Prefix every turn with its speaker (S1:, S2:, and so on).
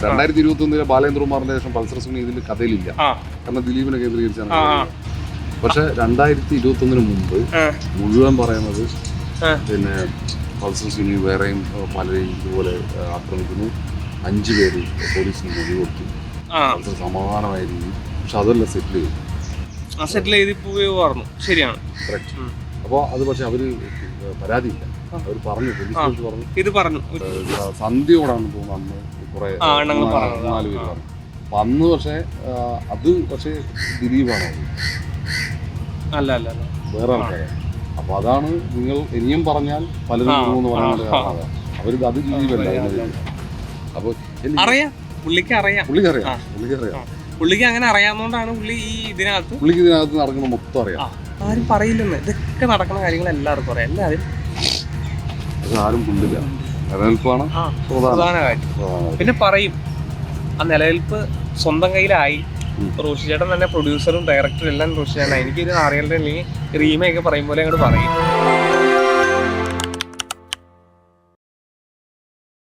S1: 2021 ബാലേന്ദ്രകുമാറിന്റെ ശേഷം പൾസർ സുനി ഇതിൽ കഥയിലില്ല, കാരണം ദിലീപിനെ കേന്ദ്രീകരിച്ചാണ്. പക്ഷെ 2021 മുമ്പ് മുഴുവൻ പറയുന്നത് പിന്നെ പൾസർ സുനി വേറെയും പലരെയും ഇതുപോലെ ആക്രമിക്കുന്നു, 5 പേര് പോലീസിന് മൊഴി കൊടുത്തു, പൾസർ സമാധാനമായ രീതി. പക്ഷെ അതെല്ലാം സെറ്റിൽ ചെയ്ത്
S2: ശരിയാണ്.
S1: അപ്പോൾ അത് പക്ഷെ അവര് പരാതിയില്ല, അവർ പറഞ്ഞു, പോലീസ് ഇത് പറഞ്ഞു സന്ധ്യയോടാണ് തോന്നുന്നു അന്ന് കുറെ 4 പേര് പറഞ്ഞു. അപ്പൊ അന്ന് പക്ഷെ അത് പക്ഷെ ദിലീപാണ് വേറെ ആൾക്കാരെ. അപ്പൊ അതാണ് നിങ്ങൾ ഇനിയും പറഞ്ഞാൽ പലരും പറയാനുള്ള കാരണം അവര് അത് ദിലീപല്ല. അപ്പൊ
S2: പുള്ളിക്ക് അങ്ങനെ അറിയാവുന്നതുകൊണ്ടാണ് പുള്ളിക്ക്
S1: ഇതിനകത്ത് നടക്കുന്ന മൊത്തം അറിയാം.
S2: ആരും പറയില്ലെന്ന്, ഇതൊക്കെ നടക്കുന്ന കാര്യങ്ങൾ എല്ലാവർക്കും അറിയാം. എല്ലാവരും
S1: ആരും പുള്ളില്ല, നിലനിൽപ്പാണ്
S2: പ്രധാന കാര്യം. പിന്നെ പറയും ആ നിലനിൽപ്പ് സ്വന്തം കയ്യിലായി. റോഷി ചേട്ടൻ തന്നെ പ്രൊഡ്യൂസറും ഡയറക്ടറും എല്ലാം റോഷി ചേട്ടനാണ്. എനിക്കിത് അറിയാൻ റീമയൊക്കെ പറയും പോലെ അങ്ങോട്ട് പറയും.